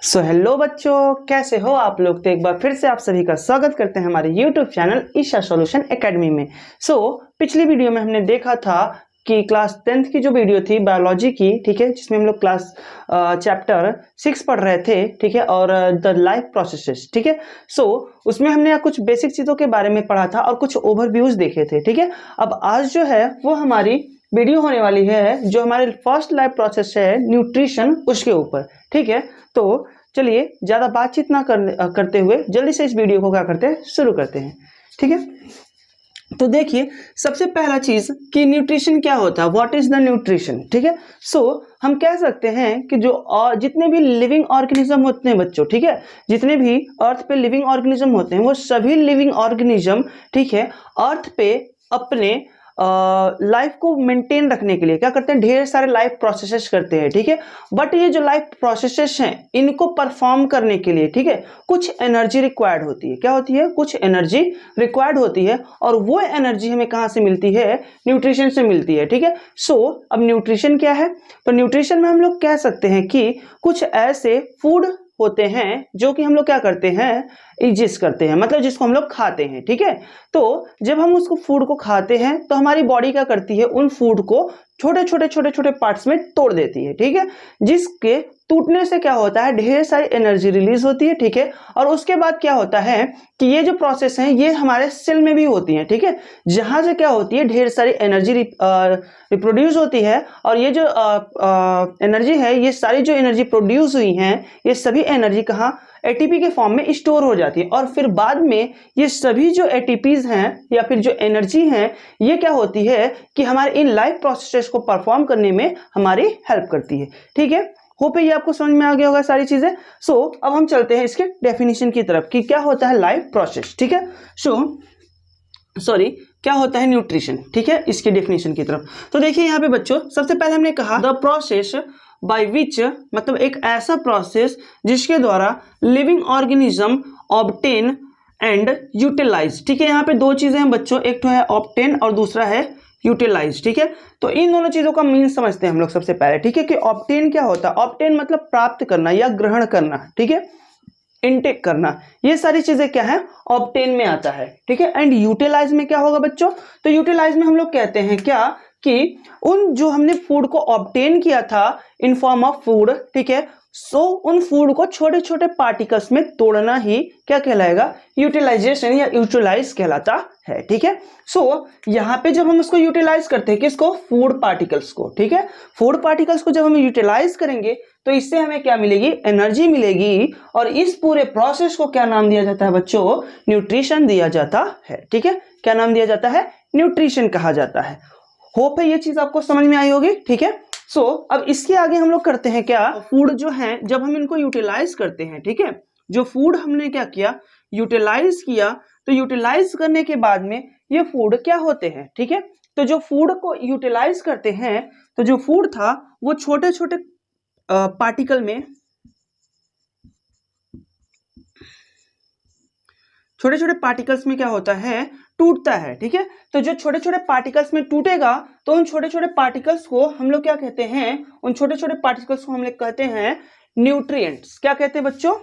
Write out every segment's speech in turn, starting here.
Hello बच्चों, कैसे हो आप लोग। तो एक बार फिर से आप सभी का स्वागत करते हैं हमारे YouTube channel Isha solution academy में। पिछली वीडियो में हमने देखा था कि क्लास 10th की जो वीडियो थी बायोलॉजी की, ठीक है, जिसमें हम लोग क्लास चैप्टर 6 पढ़ रहे थे, ठीक है, और द लाइफ प्रोसेसेस, ठीक है। उसमें हमने कुछ बेसिक चीज़ों के बारे में पढ़ा था और कुछ ओवरव्यूज देखे थे, ठीक है। अब आज जो है वो हमारी वीडियो होने वाली है जो हमारे फर्स्ट लाइफ प्रोसेस है न्यूट्रिशन, उसके ऊपर, ठीक है। तो चलिए ज्यादा बातचीत ना करते हुए जल्दी से इस वीडियो को क्या करते हैं, शुरू करते हैं, ठीक है। तो देखिए, सबसे पहला चीज कि न्यूट्रिशन क्या होता है, व्हाट इज द न्यूट्रिशन, ठीक है। हम कह सकते हैं कि जो जितने भी लिविंग ऑर्गेनिज्म होते हैं बच्चों, ठीक है, जितने भी अर्थ पे लिविंग ऑर्गेनिज्म होते हैं वो सभी लिविंग ऑर्गेनिज्म, ठीक है, अर्थ पे अपने लाइफ को मेंटेन रखने के लिए क्या करते हैं, ढेर सारे लाइफ प्रोसेसेस करते हैं, ठीक है। बट ये जो लाइफ प्रोसेसेस हैं इनको परफॉर्म करने के लिए, ठीक है, कुछ एनर्जी रिक्वायर्ड होती है। क्या होती है? कुछ एनर्जी रिक्वायर्ड होती है, और वो एनर्जी हमें कहां से मिलती है? न्यूट्रिशन से मिलती है, ठीक है। अब न्यूट्रिशन क्या है? तो न्यूट्रिशन में हम लोग कह सकते हैं कि कुछ ऐसे फूड होते हैं जो कि हम लोग क्या करते हैं, इजिस्ट करते हैं, मतलब जिसको हम लोग खाते हैं, ठीक है। तो जब हम उसको फूड को खाते हैं तो हमारी बॉडी क्या करती है, उन फूड को छोटे छोटे छोटे छोटे पार्ट्स में तोड़ देती है, ठीक है। जिसके टूटने से क्या होता है, ढेर सारी एनर्जी रिलीज होती है, ठीक है। और उसके बाद क्या होता है कि ये जो प्रोसेस है ये हमारे सेल में भी होती है, ठीक है, जहां से क्या होती है, ढेर सारी एनर्जी रिप्रोड्यूस होती है। और ये जो एनर्जी है, ये सारी जो एनर्जी प्रोड्यूस हुई है, ये सभी एनर्जी कहाँ, एटीपी के फॉर्म में स्टोर हो जाती है। और फिर बाद में ये सभी जो एटीपीज हैं या फिर जो एनर्जी हैं, ये क्या होती है कि हमारे इन लाइफ प्रोसेसेस को परफॉर्म करने में हमारी हेल्प करती है, ठीक है। होप ये आपको समझ में आ गया होगा सारी चीजें। अब हम चलते हैं इसके डेफिनेशन की तरफ कि क्या होता है लाइफ प्रोसेस, ठीक है। क्या होता है न्यूट्रिशन, ठीक है, इसकी डेफिनेशन की तरफ। तो देखिए यहाँ पे बच्चों, सबसे पहले हमने कहा द प्रोसेस बाय विच, मतलब एक ऐसा प्रोसेस जिसके द्वारा living organism obtain and utilise, ठीक है। यहाँ पे दो चीजें हैं बच्चों, एक तो है ऑब्टेन और दूसरा है यूटिलाइज, ठीक है। तो इन दोनों चीजों का मीन समझते हैं हम लोग सबसे पहले, ठीक है, कि ऑब्टेन क्या होता है। ऑब्टेन मतलब प्राप्त करना या ग्रहण करना, ठीक है, इनटेक करना, ये सारी चीजें क्या है, ऑब्टेन में आता है, ठीक है। एंड यूटिलाइज में क्या होगा बच्चों? तो यूटिलाइज में हम लोग कहते हैं क्या कि उन जो हमने फूड को ऑब्टेन किया था इन फॉर्म ऑफ फूड, ठीक है, उन फूड को छोटे छोटे पार्टिकल्स में तोड़ना ही क्या कहलाएगा, यूटिलाइजेशन या यूटिलाइज कहलाता है, ठीक है। यहाँ पे जब हम उसको यूटिलाइज करते हैं, किसको? फूड पार्टिकल्स को, ठीक है। फूड पार्टिकल्स को जब हम यूटिलाइज करेंगे तो इससे हमें क्या मिलेगी, एनर्जी मिलेगी। और इस पूरे प्रोसेस को क्या नाम दिया जाता है बच्चों? न्यूट्रिशन दिया जाता है, ठीक है। क्या नाम दिया जाता है? न्यूट्रिशन कहा जाता है। होप है ये चीज आपको समझ में आई होगी, ठीक है। अब इसके आगे हम लोग करते हैं क्या, फूड जो है जब हम इनको यूटिलाइज करते हैं, ठीक है, जो फूड हमने क्या किया, यूटिलाइज किया, तो यूटिलाइज करने के बाद में ये फूड क्या होते हैं, ठीक है। तो जो फूड को यूटिलाइज करते हैं, तो जो फूड था वो छोटे छोटे पार्टिकल में, छोटे छोटे पार्टिकल्स में क्या होता है, टूटता है, ठीक है। तो जो छोटे छोटे पार्टिकल्स में टूटेगा तो उन छोटे छोटे पार्टिकल्स को हम लोग क्या कहते हैं, उन छोटे छोटे पार्टिकल्स को हम लोग कहते हैं न्यूट्रिएंट्स। क्या कहते हैं बच्चों?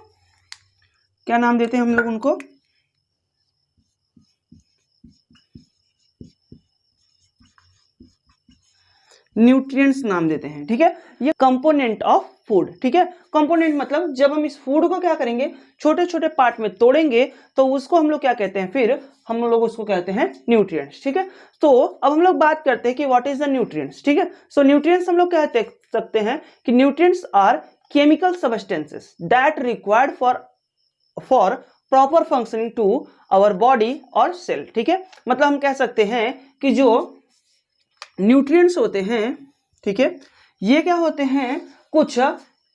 क्या नाम देते हैं हम लोग उनको? न्यूट्रिएंट्स नाम देते हैं, ठीक है। ये कंपोनेंट ऑफ फूड, ठीक है। कंपोनेंट मतलब जब हम इस फूड को क्या करेंगे, छोटे छोटे पार्ट में तोड़ेंगे तो उसको हम लोग क्या कहते हैं, फिर हम लोग उसको कहते हैं न्यूट्रिएंट्स, ठीक है। तो अब हम लोग बात करते हैं कि व्हाट इज द न्यूट्रिएंट्स, ठीक है। न्यूट्रिएंट्स हम लोग कह सकते हैं कि nutrients are chemical substances that required for proper functioning to our body और सेल, ठीक है। मतलब हम कह सकते हैं कि जो न्यूट्रिएंट्स होते हैं, ठीक है, ये क्या होते हैं, कुछ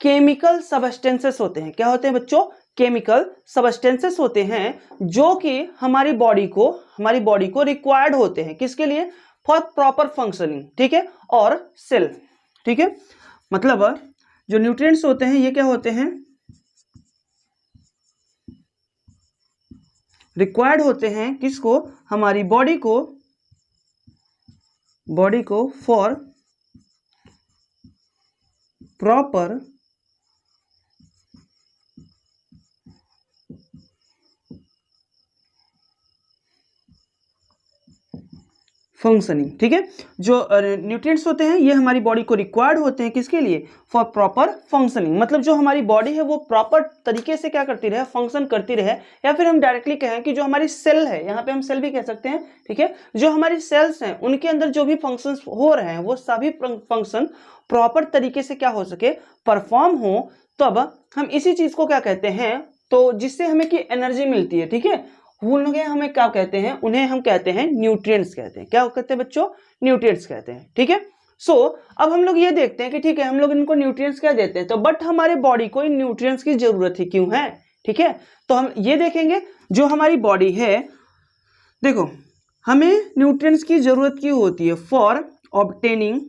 केमिकल सबस्टेंसेस होते हैं। क्या होते हैं बच्चों? केमिकल सबस्टेंसेस होते हैं जो कि हमारी बॉडी को रिक्वायर्ड होते हैं, किसके लिए? फॉर प्रॉपर फंक्शनिंग, ठीक है, और सेल, ठीक है। मतलब जो न्यूट्रिएंट्स होते हैं ये क्या होते हैं, रिक्वायर्ड होते हैं, किसको? हमारी बॉडी को फॉर प्रॉपर फंक्शनिंग, ठीक है। जो न्यूट्रिएंट्स होते हैं ये हमारी बॉडी को रिक्वायर्ड होते हैं, किसके लिए? फॉर प्रॉपर फंक्शनिंग, मतलब जो हमारी बॉडी है वो प्रॉपर तरीके से क्या करती रहे, फंक्शन करती रहे। या फिर हम डायरेक्टली कहें कि जो हमारी सेल है, यहाँ पे हम सेल भी कह सकते हैं, ठीक है, जो हमारी सेल्स हैं उनके अंदर जो भी फंक्शंस हो रहे हैं वो सभी फंक्शन प्रॉपर तरीके से क्या हो सके, परफॉर्म हो, तब हम इसी चीज को क्या कहते हैं, तो जिससे हमें की एनर्जी मिलती है, ठीक है, उन्हें हमें क्या कहते हैं, उन्हें हम कहते हैं न्यूट्रिएंट्स कहते हैं। क्या कहते हैं बच्चों? न्यूट्रिएंट्स कहते हैं, ठीक है। सो अब हम लोग ये देखते हैं कि ठीक है हम लोग इनको न्यूट्रिएंट्स क्या देते हैं, तो बट हमारे बॉडी को इन न्यूट्रिएंट्स की जरूरत ही क्यों है, ठीक है। तो हम ये देखेंगे जो हमारी बॉडी है, देखो हमें न्यूट्रिएंट्स की जरूरत क्यों होती है, फॉर ऑब्टेनिंग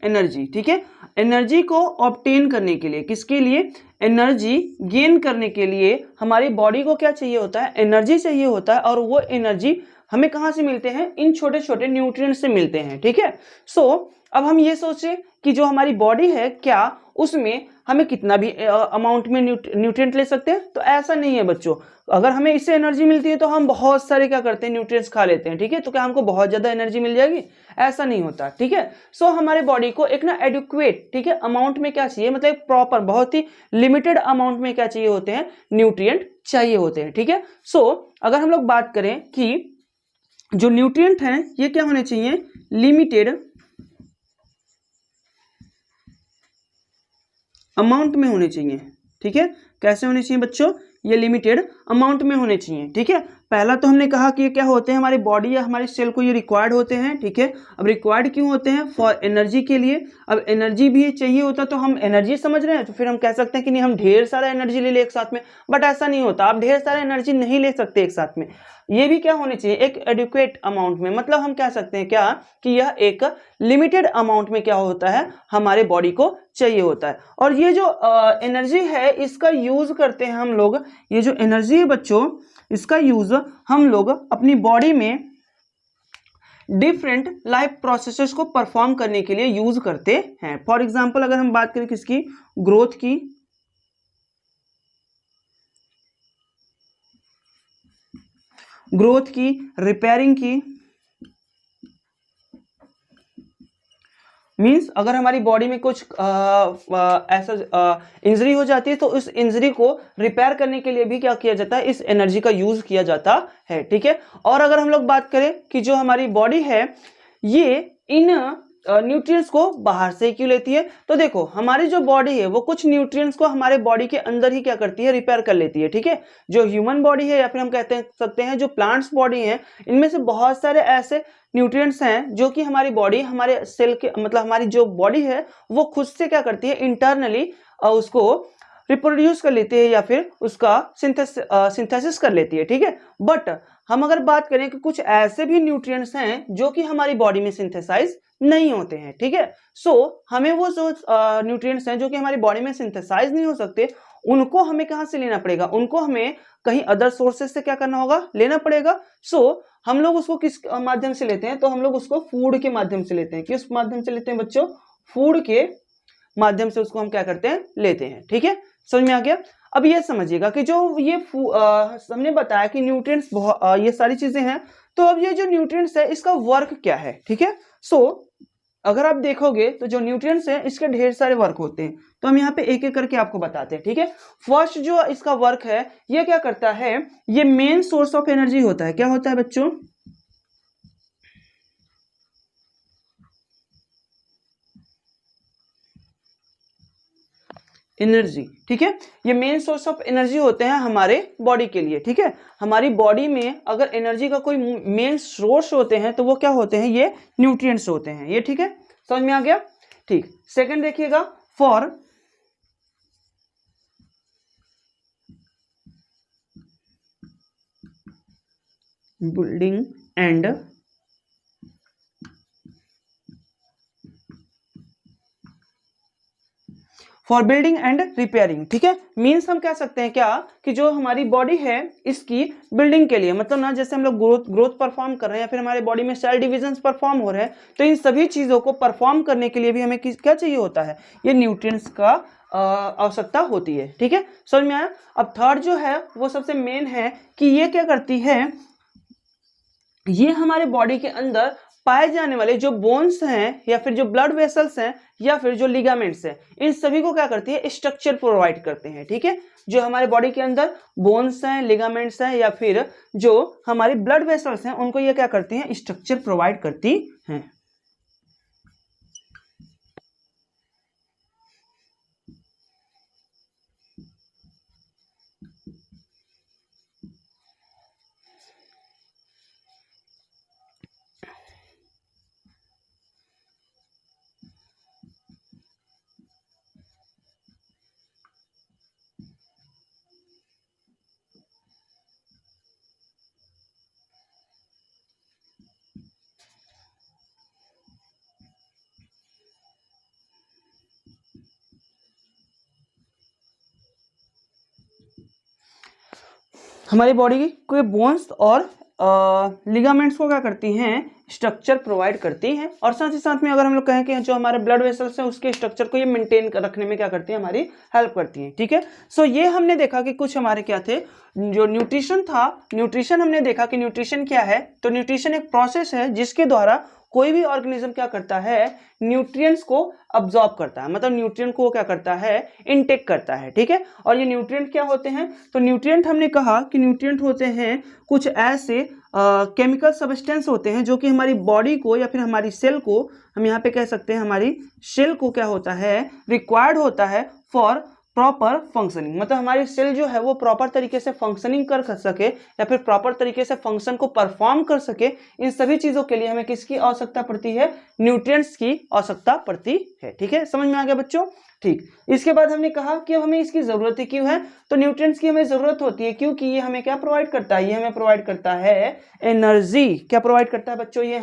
एनर्जी, ठीक है। एनर्जी को ऑब्टेन करने के लिए, किसके लिए? एनर्जी गेन करने के लिए हमारी बॉडी को क्या चाहिए होता है, एनर्जी चाहिए होता है। और वो एनर्जी हमें कहाँ से मिलते हैं? इन छोटे छोटे न्यूट्रिएंट्स से मिलते हैं, ठीक है। सो अब हम ये सोचें कि जो हमारी बॉडी है क्या उसमें हमें कितना भी अमाउंट में न्यूट्रिएंट ले सकते हैं, तो ऐसा नहीं है बच्चों। अगर हमें इससे एनर्जी मिलती है तो हम बहुत सारे क्या करते हैं, न्यूट्रिएंट्स खा लेते हैं, ठीक है। तो क्या हमको बहुत ज्यादा एनर्जी मिल जाएगी? ऐसा नहीं होता, ठीक है। सो हमारे बॉडी को एक ना एडिक्वेट, ठीक है, अमाउंट में क्या चाहिए, मतलब प्रॉपर बहुत ही लिमिटेड अमाउंट में क्या चाहिए होते हैं, न्यूट्रिएंट चाहिए होते हैं, ठीक है। सो अगर हम लोग बात करें कि जो न्यूट्रिएंट हैं ये क्या होने चाहिए, लिमिटेड अमाउंट में होने चाहिए, ठीक है। कैसे होने चाहिए बच्चों? ये लिमिटेड अमाउंट में होने चाहिए, ठीक है। पहला तो हमने कहा कि ये क्या होते हैं, हमारी बॉडी या हमारी सेल को ये रिक्वायर्ड होते हैं, ठीक है। अब रिक्वायर्ड क्यों होते हैं? फॉर एनर्जी के लिए। अब एनर्जी भी चाहिए होता तो हम एनर्जी समझ रहे हैं, तो फिर हम कह सकते हैं कि नहीं हम ढेर सारा एनर्जी ले एक साथ में, बट ऐसा नहीं होता, आप ढेर सारा एनर्जी नहीं ले सकते एक साथ में। ये भी क्या होने चाहिए, एक एडिक्वेट अमाउंट में, मतलब हम कह सकते हैं क्या कि यह एक लिमिटेड अमाउंट में क्या होता है, हमारे बॉडी को चाहिए होता है। और ये जो एनर्जी है इसका यूज करते हैं हम लोग, ये जो एनर्जी है बच्चों इसका यूज हम लोग अपनी बॉडी में डिफरेंट लाइफ प्रोसेसेस को परफॉर्म करने के लिए यूज करते हैं। फॉर एग्जांपल अगर हम बात करें किसकी, ग्रोथ की, रिपेयरिंग की, मीन्स अगर हमारी बॉडी में कुछ ऐसा इंजरी हो जाती है तो उस इंजरी को रिपेयर करने के लिए भी क्या किया जाता है, इस एनर्जी का यूज किया जाता है, ठीक है। और अगर हम लोग बात करें कि जो हमारी बॉडी है ये इन न्यूट्रिएंट्स को बाहर से क्यों लेती है, तो देखो हमारी जो बॉडी है वो कुछ न्यूट्रिएंट्स को हमारे बॉडी के अंदर ही क्या करती है, रिपेयर कर लेती है, ठीक है। जो ह्यूमन बॉडी है या फिर हम कहते सकते हैं जो प्लांट्स बॉडी है, इनमें से बहुत सारे ऐसे न्यूट्रिएंट्स हैं जो कि हमारी बॉडी, हमारे सेल के, मतलब हमारी जो बॉडी है वो खुद से क्या करती है, इंटरनली उसको रिप्रोड्यूस कर लेती है या फिर उसका सिंथेसिस कर लेती है, ठीक है। बट हम अगर बात करें कि कुछ ऐसे भी न्यूट्रिएंट्स हैं जो कि हमारी बॉडी में सिंथेसाइज नहीं होते हैं, ठीक है। सो हमें वो जो न्यूट्रिएंट्स हैं जो कि हमारी बॉडी में सिंथेसाइज नहीं हो सकते, उनको हमें कहाँ से लेना पड़ेगा, उनको हमें कहीं अदर सोर्सेज से क्या करना होगा, लेना पड़ेगा। सो हम लोग उसको किस माध्यम से लेते हैं, तो हम लोग उसको फूड के माध्यम से लेते हैं। किस माध्यम से लेते हैं बच्चों? फूड के माध्यम से उसको हम क्या करते हैं, लेते हैं, ठीक है। समझ में आ गया? अब ये समझिएगा कि जो ये हमने बताया कि न्यूट्रिएंट्स ये सारी चीजें हैं, तो अब ये जो न्यूट्रिएंट्स है इसका वर्क क्या है, ठीक है। सो अगर आप देखोगे तो जो न्यूट्रिएंट्स हैं इसके ढेर सारे वर्क होते हैं, तो हम यहाँ पे एक एक करके आपको बताते हैं, ठीक है। फर्स्ट जो इसका वर्क है ये क्या करता है, ये मेन सोर्स ऑफ एनर्जी होता है। क्या होता है बच्चों? एनर्जी, ठीक है। ये मेन सोर्स ऑफ एनर्जी होते हैं हमारे बॉडी के लिए, ठीक है। हमारी बॉडी में अगर एनर्जी का कोई मेन सोर्स होते हैं तो वो क्या होते हैं, ये न्यूट्रिएंट्स होते हैं, ये ठीक है। समझ में आ गया? ठीक। सेकंड देखिएगा, फॉर बिल्डिंग एंड रिपेयरिंग, ठीक है। मीन्स हम कह सकते हैं क्या कि जो हमारी बॉडी है इसकी बिल्डिंग के लिए, मतलब ना जैसे हम लोग ग्रोथ परफॉर्म कर रहे हैं या फिर हमारे बॉडी में सेल डिविजन परफॉर्म हो रहे हैं, तो इन सभी चीजों को परफॉर्म करने के लिए भी हमें क्या चाहिए होता है, ये न्यूट्रिएंट्स का आवश्यकता होती है। ठीक है, समझ में आया। अब थर्ड जो है वो सबसे मेन है कि ये क्या करती है, ये हमारे बॉडी के अंदर पाए जाने वाले जो बोन्स हैं या फिर जो ब्लड वेसल्स हैं या फिर जो लिगामेंट्स हैं, इन सभी को क्या करती है, स्ट्रक्चर प्रोवाइड करते हैं। ठीक है, जो हमारे बॉडी के अंदर बोन्स हैं, लिगामेंट्स हैं या फिर जो हमारी ब्लड वेसल्स हैं, उनको ये क्या करती हैं, स्ट्रक्चर प्रोवाइड करती हैं। हमारी बॉडी की कोई बोन्स और लिगामेंट्स को क्या करती हैं, स्ट्रक्चर प्रोवाइड करती हैं। और साथ ही साथ में अगर हम लोग कहें कि जो हमारे ब्लड वेसल्स हैं उसके स्ट्रक्चर को ये मेंटेन रखने में क्या करती है, हमारी हेल्प करती हैं। ठीक है, सो ये हमने देखा कि कुछ हमारे क्या थे, जो न्यूट्रिशन था, न्यूट्रिशन हमने देखा कि न्यूट्रिशन क्या है, तो न्यूट्रिशन एक प्रोसेस है जिसके द्वारा कोई भी ऑर्गेनिज्म क्या करता है, न्यूट्रिएंट्स को अब्सॉर्ब करता है, मतलब न्यूट्रिएंट को क्या करता है, इनटेक करता है। ठीक है, और ये न्यूट्रिएंट क्या होते हैं, तो न्यूट्रिएंट हमने कहा कि न्यूट्रिएंट होते हैं कुछ ऐसे केमिकल सब्सटेंस होते हैं जो कि हमारी बॉडी को या फिर हमारी सेल को, हम यहाँ पे कह सकते हैं हमारी सेल को क्या होता है, रिक्वायर्ड होता है फॉर प्रॉपर फंक्शनिंग, मतलब हमारी सेल जो है वो प्रॉपर तरीके से फंक्शनिंग कर सके या फिर प्रॉपर तरीके से फंक्शन को परफॉर्म कर सके, इन सभी चीजों के लिए हमें किसकी आवश्यकता पड़ती है, न्यूट्रिएंट्स की आवश्यकता पड़ती है। ठीक है, समझ में आ गया बच्चों। ठीक, इसके बाद हमने कहा कि अब हमें इसकी जरूरत ही क्यों है, तो न्यूट्रिएंट्स की हमें जरूरत होती है क्योंकि ये हमें क्या प्रोवाइड करता है, ये हमें प्रोवाइड करता है एनर्जी। क्या प्रोवाइड करता है बच्चों, ये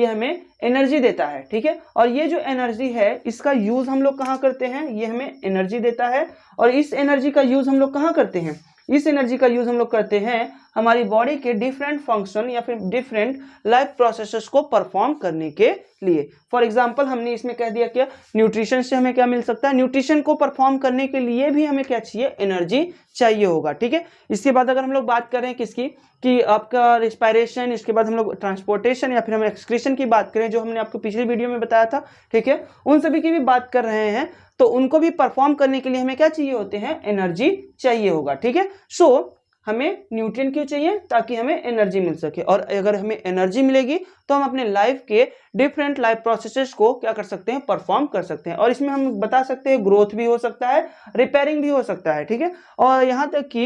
हमें एनर्जी देता है। ठीक है, और ये जो एनर्जी है इसका यूज हम लोग कहाँ करते हैं, ये हमें एनर्जी देता है, और इस एनर्जी का यूज हम लोग कहाँ करते हैं, इस एनर्जी का यूज हम लोग करते हैं हमारी बॉडी के डिफरेंट फंक्शन या फिर डिफरेंट लाइफ प्रोसेसेस को परफॉर्म करने के लिए। फॉर एग्जांपल हमने इसमें कह दिया कि न्यूट्रिशन से हमें क्या मिल सकता है, न्यूट्रिशन को परफॉर्म करने के लिए भी हमें क्या चाहिए, एनर्जी चाहिए होगा। ठीक है, इसके बाद अगर हम लोग बात करें किसकी, कि आपका रिस्पायरेशन, इसके बाद हम लोग ट्रांसपोर्टेशन या फिर हम एक्सक्रीशन की बात करें, जो हमने आपको पिछली वीडियो में बताया था। ठीक है, उन सभी की भी बात कर रहे हैं, तो उनको भी परफॉर्म करने के लिए हमें क्या चाहिए होते हैं, एनर्जी चाहिए होगा। ठीक है, सो हमें न्यूट्रिएंट क्यों चाहिए, ताकि हमें एनर्जी मिल सके, और अगर हमें एनर्जी मिलेगी तो हम अपने लाइफ के डिफरेंट लाइफ प्रोसेसेस को क्या कर सकते हैं, परफॉर्म कर सकते हैं। और इसमें हम बता सकते हैं ग्रोथ भी हो सकता है, रिपेयरिंग भी हो सकता है। ठीक है, और यहाँ तक कि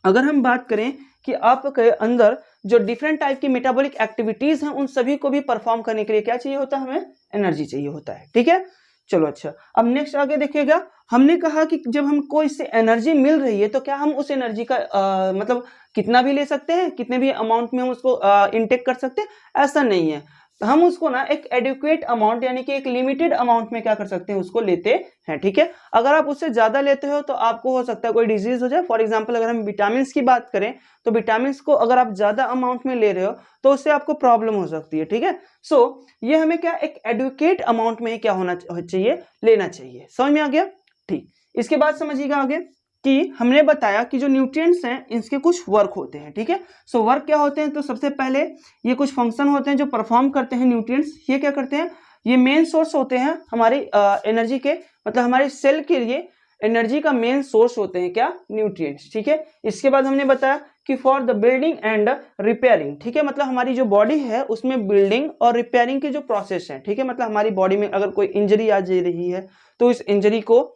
अगर हम बात करें कि आपके अंदर जो डिफरेंट टाइप की मेटाबॉलिक एक्टिविटीज हैं उन सभी को भी परफॉर्म करने के लिए क्या चाहिए होता है, हमें एनर्जी चाहिए होता है। ठीक है, चलो अच्छा, अब नेक्स्ट आगे देखिएगा, हमने कहा कि जब हमको इससे एनर्जी मिल रही है तो क्या हम उस एनर्जी का मतलब कितना भी ले सकते हैं, कितने भी अमाउंट में हम उसको इनटेक कर सकते हैं, ऐसा नहीं है। हम उसको ना एक एडिक्वेट अमाउंट यानी कि एक लिमिटेड अमाउंट में क्या कर सकते हैं, उसको लेते हैं। ठीक है, अगर आप उससे ज्यादा लेते हो तो आपको हो सकता है कोई डिजीज हो जाए। फॉर एग्जांपल अगर हम विटामिन की बात करें तो विटामिन को अगर आप ज्यादा अमाउंट में ले रहे हो तो उससे आपको प्रॉब्लम हो सकती है। ठीक है, सो ये हमें क्या एक एडुकेट अमाउंट में क्या होना चाहिए, लेना चाहिए। समझ में आ गया। ठीक, इसके बाद समझिएगा आगे कि हमने बताया कि जो न्यूट्रिएंट्स हैं इनके कुछ वर्क होते हैं। ठीक है, सो वर्क क्या होते हैं, तो सबसे पहले ये कुछ फंक्शन होते हैं जो परफॉर्म करते हैं न्यूट्रिएंट्स। ये क्या करते हैं, ये मेन सोर्स होते हैं हमारी एनर्जी के, मतलब हमारे सेल के लिए एनर्जी का मेन सोर्स होते हैं क्या, न्यूट्रिएंट्स। ठीक है, इसके बाद हमने बताया कि for the building and repairing. ठीक है, मतलब हमारी जो बॉडी है उसमें बिल्डिंग और रिपेयरिंग के जो प्रोसेस है। ठीक है, मतलब हमारी बॉडी में अगर कोई इंजरी आ जा रही है तो इस इंजरी को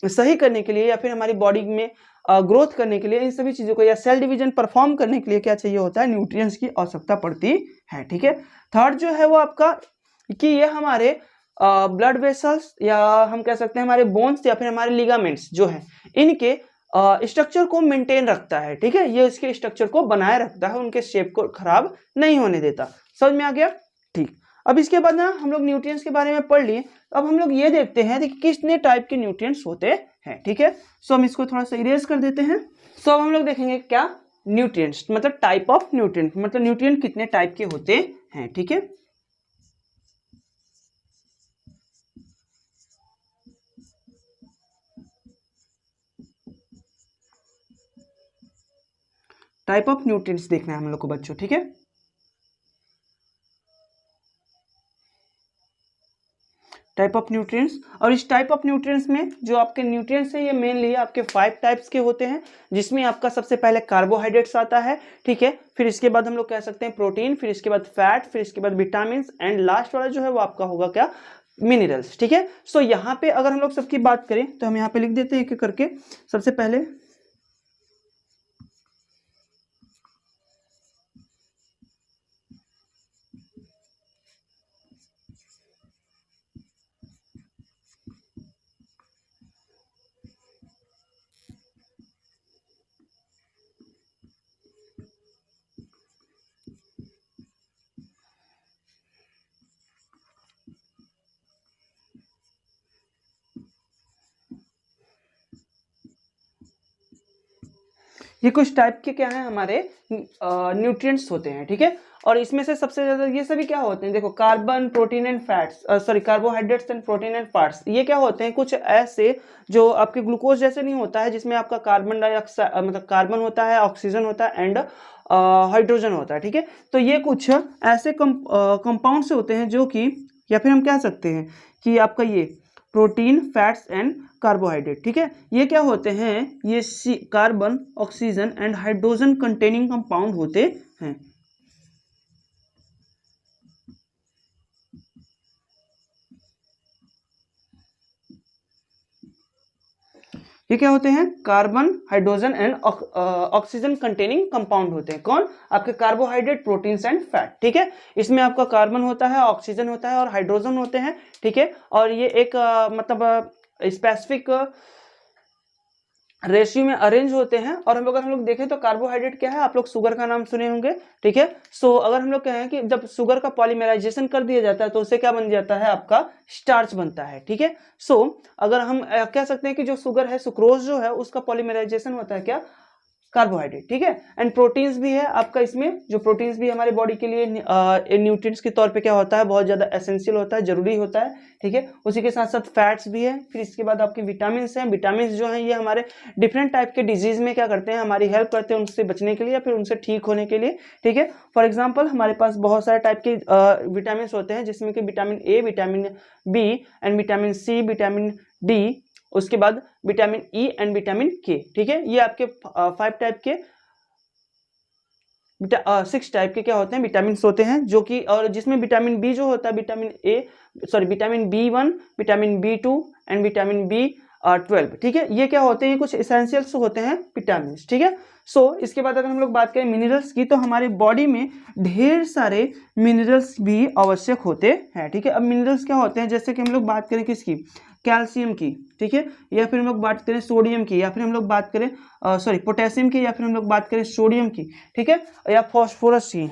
सही करने के लिए या फिर हमारी बॉडी में ग्रोथ करने के लिए, इन सभी चीजों को या सेल डिवीजन परफॉर्म करने के लिए क्या चाहिए होता है, न्यूट्रिएंट्स की आवश्यकता पड़ती है। ठीक है, थर्ड जो है वो आपका कि ये हमारे ब्लड वेसल्स या हम कह सकते हैं हमारे बोन्स या फिर हमारे लिगामेंट्स जो है इनके स्ट्रक्चर को मेंटेन रखता है। ठीक है, ये इसके स्ट्रक्चर को बनाए रखता है, उनके शेप को खराब नहीं होने देता। समझ में आ गया। ठीक, अब इसके बाद ना हम लोग न्यूट्रिएंट्स के बारे में पढ़ लिए, अब हम लोग ये देखते हैं कि कितने टाइप के न्यूट्रिएंट्स होते हैं। ठीक है, सो हम इसको थोड़ा सा इरेज कर देते हैं। सो अब हम लोग देखेंगे क्या न्यूट्रिएंट्स, मतलब टाइप ऑफ न्यूट्रिएंट, मतलब न्यूट्रिएंट कितने टाइप के होते हैं। ठीक है, टाइप ऑफ न्यूट्रिएंट्स देखना है हम लोग को बच्चों, ठीक है। टाइप ऑफ न्यूट्रिएंट्स, और इस टाइप ऑफ न्यूट्रिएंट्स में जो आपके न्यूट्रिएंट्स है ये मेनली आपके 5 टाइप्स के होते हैं, जिसमें आपका सबसे पहले कार्बोहाइड्रेट्स आता है, ठीक है। फिर इसके बाद हम लोग कह सकते हैं प्रोटीन, फिर इसके बाद फैट, फिर इसके बाद विटामिन, एंड लास्ट वाला जो है वो आपका होगा क्या, मिनरल्स, ठीक है। सो यहाँ पे अगर हम लोग सबकी बात करें तो हम यहाँ पे लिख देते हैं एक एक करके। सबसे पहले ये कुछ टाइप के क्या है हमारे न्यूट्रिएंट्स होते हैं, ठीक है। और इसमें से सबसे ज्यादा ये सभी क्या होते हैं, देखो carbon, protein and fats, sorry carbohydrates and protein and fats, ये क्या होते हैं, कुछ ऐसे जो आपके ग्लूकोज जैसे नहीं होता है, जिसमें आपका कार्बन डाइऑक्साइड मतलब कार्बन होता है, ऑक्सीजन होता है एंड हाइड्रोजन होता है, ठीक है। तो ये कुछ ऐसे कंपाउंड से होते हैं जो कि, या फिर हम कह सकते हैं कि आपका ये प्रोटीन, फैट्स एंड कार्बोहाइड्रेट, ठीक है, ये क्या होते हैं, ये carbon, oxygen and hydrogen containing compound होते हैं। ये क्या होते हैं, carbon, hydrogen and oxygen containing compound होते हैं। कौन, आपके कार्बोहाइड्रेट, प्रोटीन्स एंड फैट, ठीक है। इसमें आपका कार्बन होता है, ऑक्सीजन होता है और हाइड्रोजन होते हैं, ठीक है। और ये एक मतलब स्पेसिफिक रेशियो में अरेंज होते हैं। और अगर हम लोग देखें तो कार्बोहाइड्रेट क्या है, आप लोग शुगर का नाम सुने होंगे, ठीक है। सो अगर हम लोग कहें कि जब शुगर का पॉलीमराइजेशन कर दिया जाता है तो उससे क्या बन जाता है, आपका स्टार्च बनता है, ठीक है। सो अगर हम कह सकते हैं कि जो शुगर है, सुक्रोज जो है, उसका पॉलीमराइजेशन होता है क्या, कार्बोहाइड्रेट, ठीक है। एंड प्रोटीन्स भी है आपका, इसमें जो प्रोटीन्स भी हमारे बॉडी के लिए न्यूट्रिएंट्स के तौर पे क्या होता है, बहुत ज्यादा एसेंशियल होता है, जरूरी होता है, ठीक है। उसी के साथ साथ फैट्स भी है। फिर इसके बाद आपके विटामिन हैं। विटामिन जो है ये हमारे डिफरेंट टाइप के डिजीज में क्या करते हैं, हमारी हेल्प करते हैं उनसे बचने के लिए या फिर उनसे ठीक होने के लिए, ठीक है। फॉर एग्जाम्पल हमारे पास बहुत सारे टाइप के विटामिन होते हैं, जिसमें कि vitamin A, vitamin B and vitamin C, vitamin D, उसके बाद विटामिन ई एंड विटामिन के, ठीक है। ये आपके 5 टाइप के 6 टाइप के क्या होते हैं, विटामिन होते हैं, जो कि, और जिसमें विटामिन बी जो होता है, vitamin B1, vitamin B2 and vitamin B12, ठीक है। ये क्या होते हैं, कुछ एसेंशियल्स होते हैं विटामिन, ठीक है। सो इसके बाद अगर हम लोग बात करें मिनरल्स की, तो हमारे बॉडी में ढेर सारे मिनरल्स भी आवश्यक होते हैं, ठीक है। अब मिनरल्स क्या होते हैं, जैसे कि हम लोग बात करें किसकी, कैल्शियम की, ठीक है, या फिर हम लोग बात करें सोडियम की, या फिर हम लोग बात करें पोटेशियम की, या फिर हम लोग बात करें सोडियम की, ठीक है, या फॉस्फोरस की।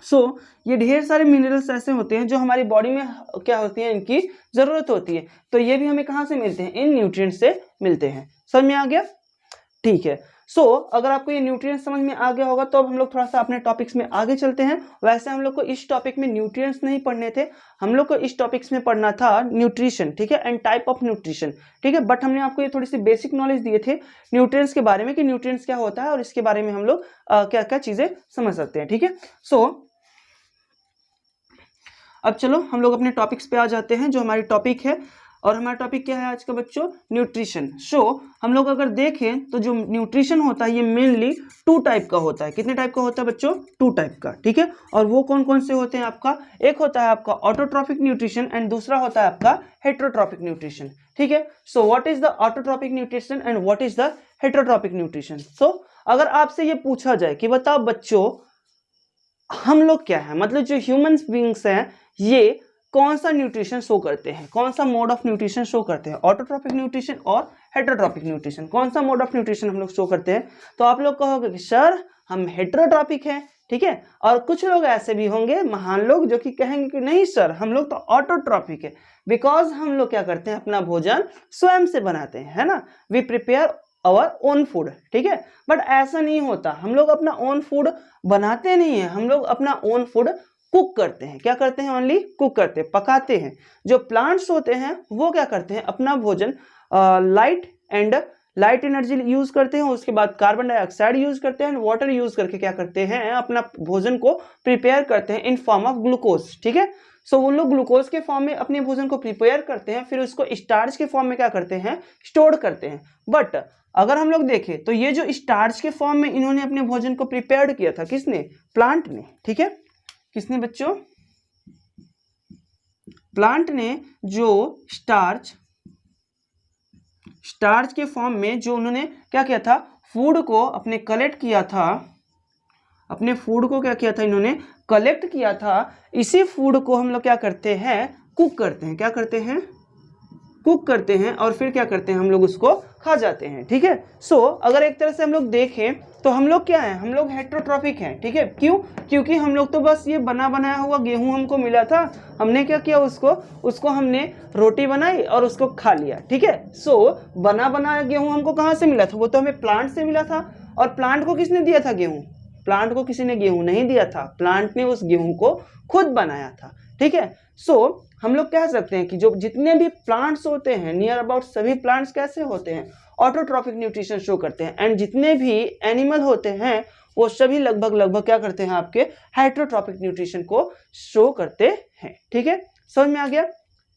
सो ये ढेर सारे मिनरल्स ऐसे होते हैं जो हमारी बॉडी में क्या होती है, इनकी जरूरत होती है। तो ये भी हमें कहाँ से मिलते हैं, इन न्यूट्रिएंट्स से मिलते हैं। समझ में आ गया, ठीक है। सो अगर आपको ये न्यूट्रिएंट्स समझ में आ गया होगा तो अब हम लोग थोड़ा सा अपने टॉपिक्स में आगे चलते हैं। वैसे हम लोग को इस टॉपिक में न्यूट्रिएंट्स नहीं पढ़ने थे, हम लोग को इस टॉपिक्स में पढ़ना था न्यूट्रिशन, ठीक है, एंड टाइप ऑफ न्यूट्रिशन, ठीक है। बट हमने आपको ये थोड़ी सी बेसिक नॉलेज दिए थे न्यूट्रिएंट्स के बारे में कि न्यूट्रिएंट्स क्या होता है और इसके बारे में हम लोग क्या क्या चीजें समझ सकते हैं, ठीक है। सो अब चलो हम लोग अपने टॉपिक्स पे आ जाते हैं, जो हमारी टॉपिक है। और हमारा टॉपिक क्या है आज का बच्चों, न्यूट्रिशन। सो हम लोग अगर देखें तो जो न्यूट्रिशन होता है ये मेनली 2 टाइप का होता है। कितने टाइप का होता है बच्चों, 2 टाइप का, ठीक है। और वो कौन कौन से होते हैं आपका, एक होता है आपका ऑटोट्रॉफिक न्यूट्रिशन एंड दूसरा होता है आपका हेटेरोट्रॉफिक न्यूट्रिशन, ठीक है। So what is the autotrophic nutrition and what is the heterotrophic nutrition. So अगर आपसे ये पूछा जाए कि बताओ बच्चों हम लोग क्या है, मतलब जो ह्यूमन बींग्स हैं ये कौन सा न्यूट्रिशन शो करते हैं, कौन सा मोड ऑफ न्यूट्रिशन शो करते हैं, ऑटोट्रॉफिक न्यूट्रिशन और हेटेरोट्रॉफिक न्यूट्रिशन, कौन सा मोड ऑफ न्यूट्रिशन हम लोग शो करते हैं। तो आप लोग कहोगे कि सर हम हेटेरोट्रॉफिक हैं, ठीक है। और कुछ लोग ऐसे भी होंगे महान लोग जो कि कहेंगे कि नहीं सर हम लोग तो ऑटोट्रॉफिक है, बिकॉज हम लोग क्या करते हैं, अपना भोजन स्वयं से बनाते हैं, है ना, we prepare our own food, ठीक है। बट ऐसा नहीं होता, हम लोग अपना ओन फूड बनाते नहीं है, हम लोग अपना ओन फूड कुक करते हैं। क्या करते हैं, ओनली कुक करते हैं, पकाते हैं। जो प्लांट्स होते हैं वो क्या करते हैं, अपना भोजन light and light energy use करते हैं, उसके बाद कार्बन डाइऑक्साइड यूज करते हैं, वाटर यूज करके क्या करते हैं, अपना भोजन को प्रिपेयर करते हैं इन फॉर्म ऑफ ग्लूकोज। ठीक है, सो वो लोग ग्लूकोज के फॉर्म में अपने भोजन को प्रिपेयर करते हैं, फिर उसको स्टार्च के फॉर्म में क्या करते हैं, स्टोर करते हैं। बट अगर हम लोग देखें तो ये जो स्टार्च के फॉर्म में इन्होंने अपने भोजन को प्रिपेयर किया था, किसने, प्लांट ने। ठीक है, किसने बच्चों, प्लांट ने जो स्टार्च के फॉर्म में जो उन्होंने क्या किया था, फूड को अपने कलेक्ट किया था, अपने फूड को क्या किया था, इन्होंने कलेक्ट किया था। इसी फूड को हम लोग क्या करते हैं, कुक करते हैं, क्या करते हैं, कुक करते हैं, और फिर क्या करते हैं, हम लोग उसको खा जाते हैं। ठीक है, सो अगर एक तरह से हम लोग देखें तो हम लोग क्या हैं, हम लोग हेटेरोट्रॉफिक हैं। ठीक है, क्यों, क्योंकि हम लोग तो बस ये बना बनाया हुआ गेहूं हमको मिला था, हमने क्या किया, उसको हमने रोटी बनाई और उसको खा लिया। ठीक है, सो बना बनाया गेहूं हमको कहाँ से मिला था, वो तो हमें प्लांट से मिला था। और प्लांट को किसने दिया था गेहूं, प्लांट को किसी ने गेहूं नहीं दिया था, प्लांट ने उस गेहूं को खुद बनाया था। ठीक है, सो हम लोग कह सकते हैं कि जो जितने भी प्लांट्स होते हैं, नियर अबाउट सभी प्लांट्स कैसे होते हैं, ऑटोट्रॉफिक न्यूट्रिशन शो करते हैं। एंड जितने भी एनिमल होते हैं वो सभी लगभग क्या करते हैं, आपके हेटेरोट्रॉफिक न्यूट्रिशन को शो करते हैं। ठीक है, समझ में आ गया।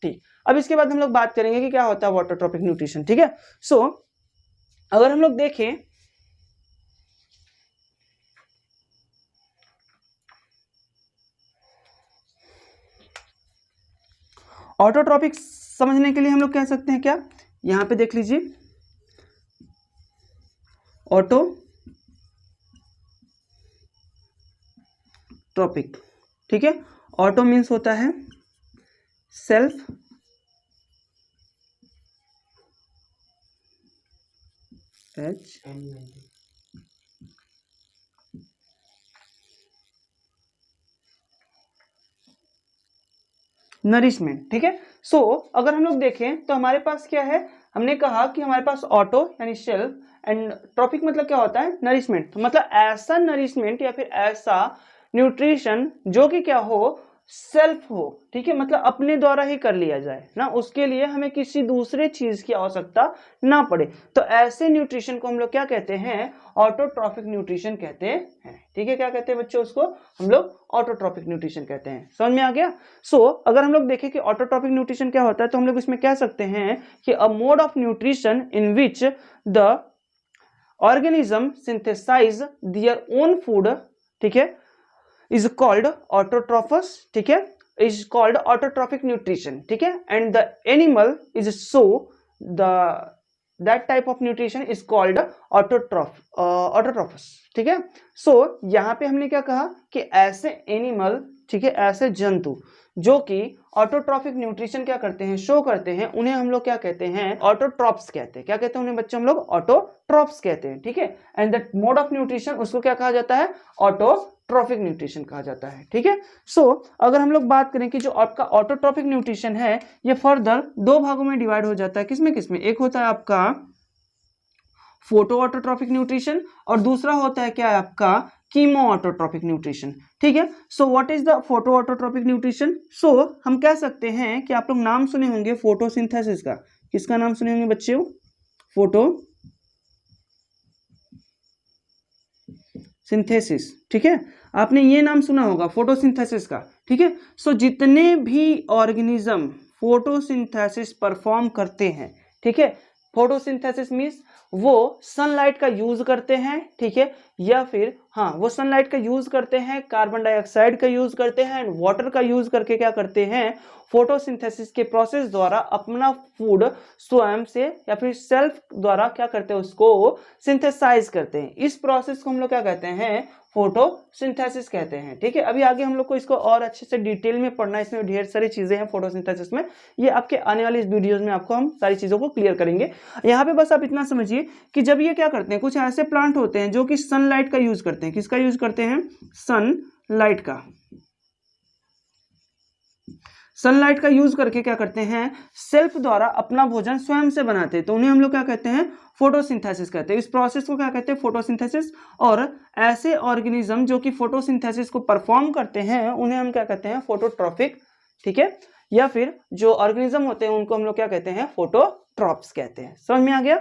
ठीक, अब इसके बाद हम लोग बात करेंगे कि क्या होता है ऑटोट्रॉफिक न्यूट्रिशन। ठीक है, सो अगर हम लोग देखें ऑटोट्रॉपिक समझने के लिए हम लोग कह सकते हैं क्या, यहां पे देख लीजिए, ऑटोट्रॉपिक। ठीक है, ऑटो मीन्स होता है सेल्फ, नरिशमेंट। ठीक है, सो अगर हम लोग देखें तो हमारे पास क्या है, हमने कहा कि हमारे पास ऑटो यानी सेल्फ, एंड ट्रॉपिक मतलब क्या होता है, नरिशमेंट। तो मतलब ऐसा नरिशमेंट या फिर ऐसा न्यूट्रिशन जो कि क्या हो, सेल्फ हो। ठीक है, मतलब अपने द्वारा ही कर लिया जाए ना, उसके लिए हमें किसी दूसरे चीज की आवश्यकता ना पड़े। तो ऐसे न्यूट्रिशन को हम लोग क्या कहते हैं, ऑटोट्रॉफिक न्यूट्रिशन कहते हैं। ठीक है, क्या कहते हैं बच्चों, उसको हम लोग ऑटोट्रॉफिक न्यूट्रिशन कहते हैं। समझ में आ गया। सो अगर हम लोग देखें कि ऑटोट्रॉफिक न्यूट्रिशन क्या होता है, तो हम लोग इसमें कह सकते हैं कि a mode of nutrition in which the organism synthesise their own food, ठीक है, is called autotrophous। ठीक है, is called autotrophic nutrition। ठीक है, and the animal is so the that type of nutrition is called autotrophous। ठीक है, सो यहाँ पे हमने क्या कहा कि ऐसे एनिमल, ठीक है, ऐसे जंतु जो कि ऑटोट्रॉफिक न्यूट्रिशन क्या करते हैं, शो करते हैं, उन्हें हम लोग क्या कहते हैं, ऑटोट्रॉप्स कहते हैं। क्या कहते हैं उन्हें बच्चे, हम लोग ऑटोट्रॉप्स कहते हैं। ठीक है, and that mode of nutrition, उसको क्या कहा जाता है, ऑटोट्रॉफिक न्यूट्रिशन कहा जाता है। ठीक है, सो अगर हम लोग बात करें कि जो आपका ऑटोट्रॉफिक न्यूट्रिशन है, ये फर्दर दो भागों में डिवाइड हो जाता है। किसमें किसमें, एक होता है आपका फोटो ऑटोट्रॉफिक न्यूट्रिशन, और दूसरा होता है क्या है आपका कीमो ऑटोट्रॉपिक न्यूट्रिशन। ठीक है, so what is the photo autotrophic nutrition. So हम कह सकते हैं कि आप लोग नाम सुने होंगे फोटोसिंथेसिस का, किसका नाम सुने होंगे बच्चे, फोटोसिंथेसिस। ठीक है, आपने ये नाम सुना होगा फोटोसिंथेसिस का। ठीक है, सो जितने भी ऑर्गेनिज्म फोटोसिंथेसिस परफॉर्म करते हैं, ठीक है, फोटोसिंथेसिस मीन्स वो सनलाइट का यूज करते हैं। ठीक है, या फिर हाँ, वो सनलाइट का यूज करते हैं, कार्बन डाइऑक्साइड का यूज करते हैं, एंड वाटर का यूज करके क्या करते हैं, फोटोसिंथेसिस के प्रोसेस द्वारा अपना फूड स्वयं से या फिर सेल्फ द्वारा क्या करते हैं, उसको सिंथेसाइज करते हैं। इस प्रोसेस को हम लोग क्या कहते हैं, फोटोसिंथेसिस कहते हैं। ठीक है, अभी आगे हम लोग को इसको और अच्छे से डिटेल में पढ़ना है, इसमें ढेर सारी चीजें हैं फोटोसिंथेसिस में, ये आपके आने वाली इस वीडियोस में आपको हम सारी चीजों को क्लियर करेंगे। यहाँ पे बस आप इतना समझिए कि जब ये क्या करते हैं, कुछ ऐसे प्लांट होते हैं जो कि सनलाइट का यूज करते हैं। किसका यूज करते हैं, सनलाइट का। सनलाइट का यूज करके क्या करते हैं, सेल्फ द्वारा अपना भोजन स्वयं से बनाते हैं, तो उन्हें हम लोग क्या कहते हैं, फोटोसिंथेसिस कहते हैं। इस प्रोसेस को क्या कहते हैं, फोटोसिंथेसिस। और ऐसे ऑर्गेनिज्म जो कि फोटोसिंथेसिस को परफॉर्म करते हैं, उन्हें हम क्या कहते हैं, फोटोट्रॉपिक। ठीक है, या फिर जो ऑर्गेनिज्म होते हैं उनको हम लोग क्या कहते हैं, फोटोट्रॉप्स कहते हैं। समझ में आ गया।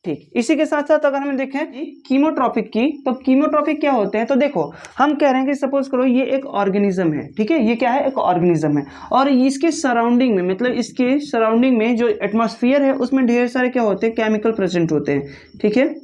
ठीक, इसी के साथ साथ अगर हम देखें कीमोट्रॉपिक की, तो कीमोट्रॉपिक क्या होते हैं, तो देखो हम कह रहे हैं कि सपोज करो ये एक ऑर्गेनिज्म है, ठीक है, ये क्या है, एक ऑर्गेनिज्म है, और इसके सराउंडिंग में, मतलब इसके सराउंडिंग में जो एटमॉस्फेयर है उसमें ढेर सारे क्या होते हैं, केमिकल प्रेजेंट होते हैं, ठीक है,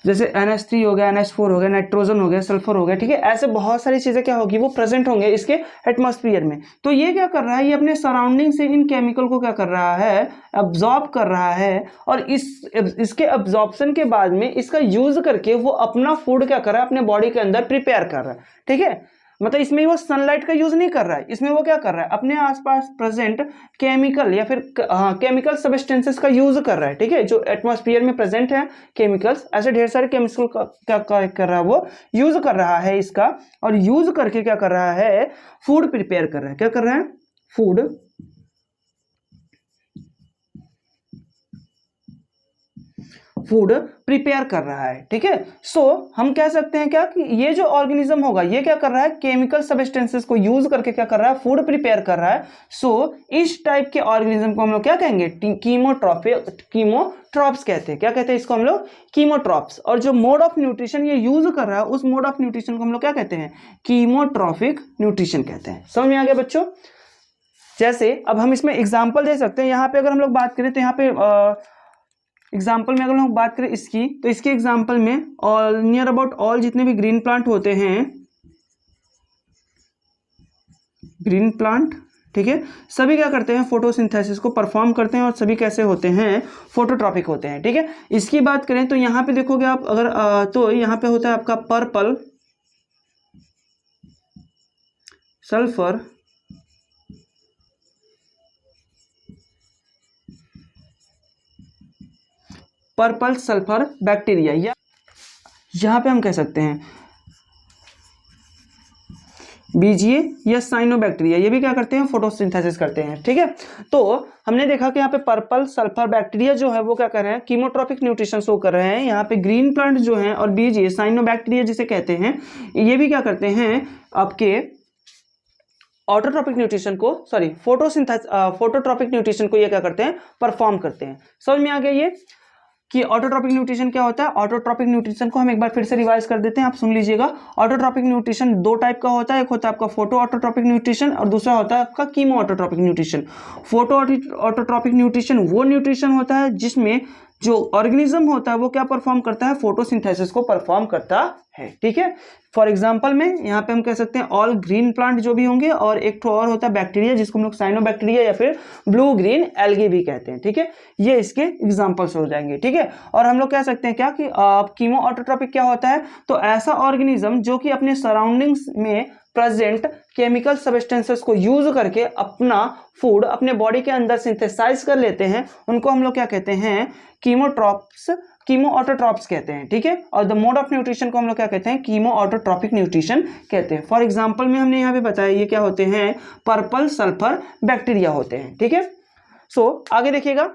जैसे NH3 हो गया, NH4 हो गया, नाइट्रोजन हो गया, सल्फर हो गया, ठीक है, ऐसे बहुत सारी चीजें क्या होगी, वो प्रेजेंट होंगे इसके एटमॉस्फेयर में। तो ये क्या कर रहा है, ये अपने सराउंडिंग से इन केमिकल को क्या कर रहा है, अब्जॉर्ब कर रहा है, और इसके अब्जॉर्प्शन के बाद में इसका यूज करके वो अपना फूड क्या कर रहा है, अपने बॉडी के अंदर प्रिपेयर कर रहा है, ठीक है, मतलब इसमें वो सनलाइट का यूज नहीं कर रहा है, इसमें वो क्या कर रहा है, अपने आसपास प्रेजेंट केमिकल या फिर केमिकल सब्सटेंसेस का यूज कर रहा है, ठीक है, जो एटमॉस्फेयर में प्रेजेंट है केमिकल्स, ऐसे ढेर सारे केमिकल का क्या कर रहा है, वो यूज कर रहा है इसका, और यूज करके क्या कर रहा है, फूड प्रिपेयर कर रहा है, क्या कर रहा है, फूड प्रिपेयर कर रहा है, ठीक है। सो हम कह सकते हैं क्या कि ये जो ऑर्गेनिज्म होगा ये क्या कर रहा है, केमिकल सब्सटेंसेस को यूज करके क्या कर रहा है, फूड प्रिपेयर कर रहा है। सो इस टाइप के ऑर्गेनिज्म को हम लोग क्या कहेंगे, कीमोट्रॉप्स कहते हैं, क्या कहते हैं इसको हम लोग, कीमोट्रॉप्स। और जो मोड ऑफ न्यूट्रिशन ये यूज कर रहा है उस मोड ऑफ न्यूट्रिशन को हम लोग क्या कहते हैं, कीमोट्रॉफिक न्यूट्रिशन कहते हैं। समझ में आ गया बच्चों। जैसे अब हम इसमें एग्जाम्पल दे सकते हैं, यहाँ पे अगर हम लोग बात करें तो यहाँ पे एग्जाम्पल में अगर हम बात करें इसकी, तो इसके एग्जाम्पल में ऑल नियर अबाउट ऑल जितने भी ग्रीन प्लांट होते हैं, ग्रीन प्लांट, ठीक है, सभी क्या करते हैं, फोटोसिंथेसिस को परफॉर्म करते हैं, और सभी कैसे होते हैं, फोटोट्रॉपिक होते हैं, ठीक है। इसकी बात करें तो यहाँ पे देखोगे आप अगर तो यहाँ पे होता है आपका purple, sulphur, purple sulphur bacteria, या यहां पे हम कह सकते हैं बीजीए या साइनोबैक्टीरिया, ये भी क्या करते हैं, फोटोसिंथेसिस करते हैं, ठीक है। तो हमने देखा कि यहाँ पे पर्पल सल्फर बैक्टीरिया जो है वो क्या कर रहे हैं, कीमोट्रॉपिक न्यूट्रिशन शो कर रहे हैं। यहाँ पे ग्रीन प्लांट जो है और बीजीए साइनोबैक्टीरिया जिसे कहते हैं, ये भी क्या करते हैं, आपके ऑटोट्रॉपिक न्यूट्रिशन को, सॉरी फोटोट्रॉपिक न्यूट्रिशन को ये क्या करते हैं, परफॉर्म करते हैं। समझ में आ गया ये कि ऑटोट्रॉपिक न्यूट्रिशन क्या होता है। ऑटोट्रॉपिक न्यूट्रिशन को हम एक बार फिर से रिवाइज कर देते हैं, आप सुन लीजिएगा। ऑटोट्रॉपिक न्यूट्रिशन दो टाइप का होता है, एक होता है आपका फोटो ऑटोट्रॉपिक न्यूट्रिशन और दूसरा होता है आपका chemo autotrophic nutrition. Photo autotrophic nutrition वो न्यूट्रिशन होता है जिसमें जो ऑर्गेनिज्म होता है वो क्या परफॉर्म करता है, फोटोसिंथेसिस को परफॉर्म करता है, ठीक है। फॉर एग्जांपल में यहाँ पे हम कह सकते हैं ऑल ग्रीन प्लांट जो भी होंगे, और एक तो और होता है बैक्टीरिया जिसको हम लोग साइनोबैक्टीरिया या फिर ब्लू ग्रीन एल्गी भी कहते हैं, ठीक है। ये इसके एग्जांपल्स हो जाएंगे, ठीक है। और हम लोग कह सकते हैं क्या कि कीमो ऑटोट्रॉपिक क्या होता है, तो ऐसा ऑर्गेनिज्म जो कि अपने सराउंडिंग्स में प्रेजेंट केमिकल सब्सटेंसेस को यूज करके अपना फूड अपने बॉडी के अंदर सिंथेसाइज कर लेते हैं, उनको हम लोग क्या कहते हैं, कीमो ऑटोट्रॉप्स कहते हैं, ठीक है। और द मोड ऑफ न्यूट्रिशन को हम लोग क्या कहते हैं, कीमो ऑटोट्रॉपिक न्यूट्रिशन कहते हैं। फॉर एग्जांपल में हमने यहाँ पे बताया ये क्या होते हैं, पर्पल सल्फर बैक्टीरिया होते हैं, ठीक है। सो आगे देखिएगा,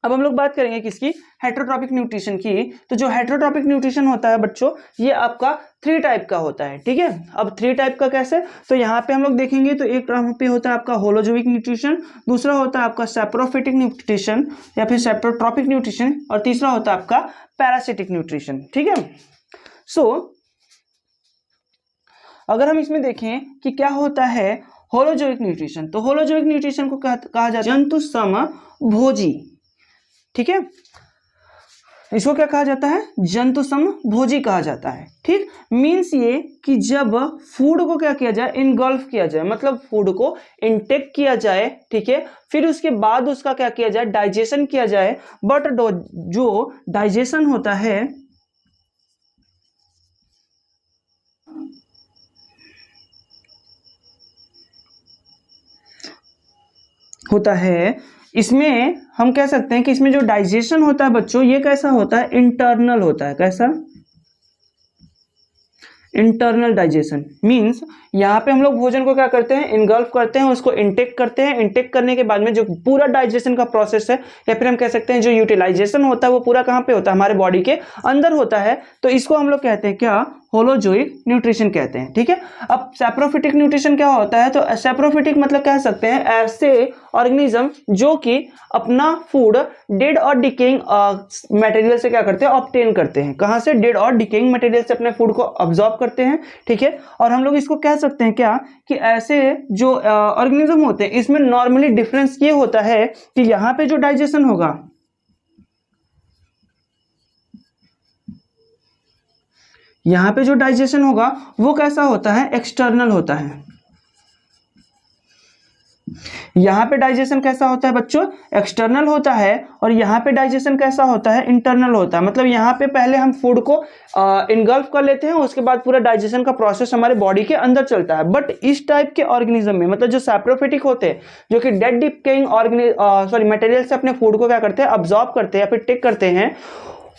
अब हम लोग बात करेंगे किसकी, हेटेरोट्रॉपिक न्यूट्रिशन की। तो जो हेटेरोट्रॉपिक न्यूट्रिशन होता है बच्चों, ये आपका 3 टाइप का होता है, ठीक है। अब 3 टाइप का कैसे, तो यहाँ पे हम लोग देखेंगे तो एक पे होता है आपका होलोजोइक न्यूट्रिशन, दूसरा होता है आपका सैप्रोफिटिक न्यूट्रिशन या फिर सैप्रोट्रॉपिक न्यूट्रिशन, और तीसरा होता है आपका पैरासिटिक न्यूट्रिशन, ठीक है। सो अगर हम इसमें देखें कि क्या होता है होलोजोइक न्यूट्रिशन, तो होलोजोइक न्यूट्रिशन को कहा जाता है जंतु समभोजी, ठीक है। इसको क्या कहा जाता है, जंतु समभोजी कहा जाता है, ठीक। मीन्स ये कि जब फूड को क्या किया जाए, इनगल्फ किया जाए, मतलब फूड को इनटेक किया जाए, ठीक है, फिर उसके बाद उसका क्या किया जाए, डाइजेशन किया जाए। बट जो डाइजेशन होता है इसमें हम कह सकते हैं कि इसमें जो डाइजेशन होता है बच्चों, ये कैसा होता है, इंटरनल होता है। कैसा, इंटरनल डाइजेशन। मींस यहाँ पे हम लोग भोजन को क्या करते हैं, इनगल्फ करते हैं, उसको इनटेक करते हैं। इनटेक करने के बाद में जो पूरा डाइजेशन का प्रोसेस है, या फिर हम कह सकते हैं जो यूटिलाइजेशन होता है, वो पूरा कहाँ पे होता है, हमारे बॉडी के अंदर होता है। तो इसको हम लोग कहते हैं क्या, होलोजोइक न्यूट्रिशन कहते हैं। ठीक है, अब सैप्रोफिटिक न्यूट्रिशन क्या होता है, तो सैप्रोफिटिक मतलब कह सकते हैं ऐसे ऑर्गेनिज्म जो कि अपना फूड डेड और डिकेइंग मटेरियल से क्या करते हैं, ऑब्टेन करते हैं। कहां से, डेड और डिकेइंग मटेरियल से अपने फूड को अब्सॉर्ब करते हैं। ठीक है, और हम लोग इसको कह सकते हैं क्या, कि ऐसे जो ऑर्गेनिज्म होते हैं इसमें नॉर्मली डिफरेंस ये होता है कि यहाँ पे जो डाइजेशन होगा, यहाँ पे जो डाइजेशन होगा वो कैसा होता है, एक्सटर्नल होता है। यहाँ पे डाइजेशन कैसा होता है बच्चों, एक्सटर्नल होता है, और यहाँ पे डाइजेशन कैसा होता है, इंटरनल होता है। मतलब यहाँ पे पहले हम फूड को इनगल्फ कर लेते हैं, उसके बाद पूरा डाइजेशन का प्रोसेस हमारे बॉडी के अंदर चलता है। बट इस टाइप के ऑर्गेनिज्म में, मतलब जो सैप्रोफिटिक होते हैं, जो कि डेड डिकेइंग मटेरियल से अपने फूड को क्या करते हैं, अब्सॉर्ब करते हैं या फिर टेक करते हैं,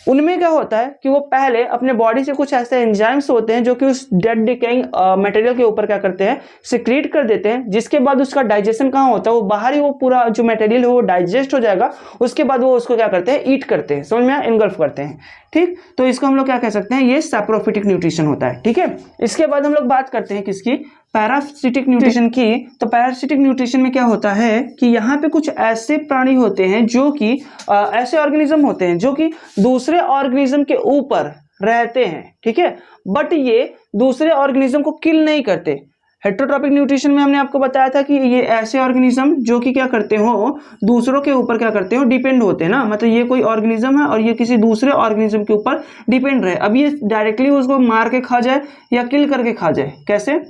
उनमें क्या होता है कि वो पहले अपने बॉडी से कुछ ऐसे एंजाइम्स होते हैं जो कि उस डेड डिकेइंग मटेरियल के ऊपर क्या करते हैं, सिक्रीट कर देते हैं, जिसके बाद उसका डाइजेशन कहाँ होता है, वो बाहर ही वो पूरा जो मटेरियल है वो डाइजेस्ट हो जाएगा। उसके बाद वो उसको क्या करते हैं, ईट करते हैं, समझ में, इनगल्फ करते हैं। ठीक, तो इसको हम लोग क्या कह सकते हैं, ये सैप्रोफिटिक न्यूट्रिशन होता है। ठीक है, इसके बाद हम लोग बात करते हैं किसकी, पैरासिटिक न्यूट्रिशन की। तो पैरासिटिक न्यूट्रिशन में क्या होता है कि यहाँ पे कुछ ऐसे प्राणी होते हैं जो कि ऐसे ऑर्गेनिज्म होते हैं जो कि दूसरे ऑर्गेनिज्म के ऊपर रहते हैं। ठीक है, बट ये दूसरे ऑर्गेनिज्म को किल नहीं करते। हेट्रोट्रॉपिक न्यूट्रिशन में हमने आपको बताया था कि ये ऐसे ऑर्गेनिज्म जो कि क्या करते हो, दूसरों के ऊपर क्या करते हो, डिपेंड होते हैं ना। मतलब ये कोई ऑर्गेनिज्म है और ये किसी दूसरे ऑर्गेनिज्म के ऊपर डिपेंड रहे। अब ये डायरेक्टली उसको मार के खा जाए या किल करके खा जाए, कैसे,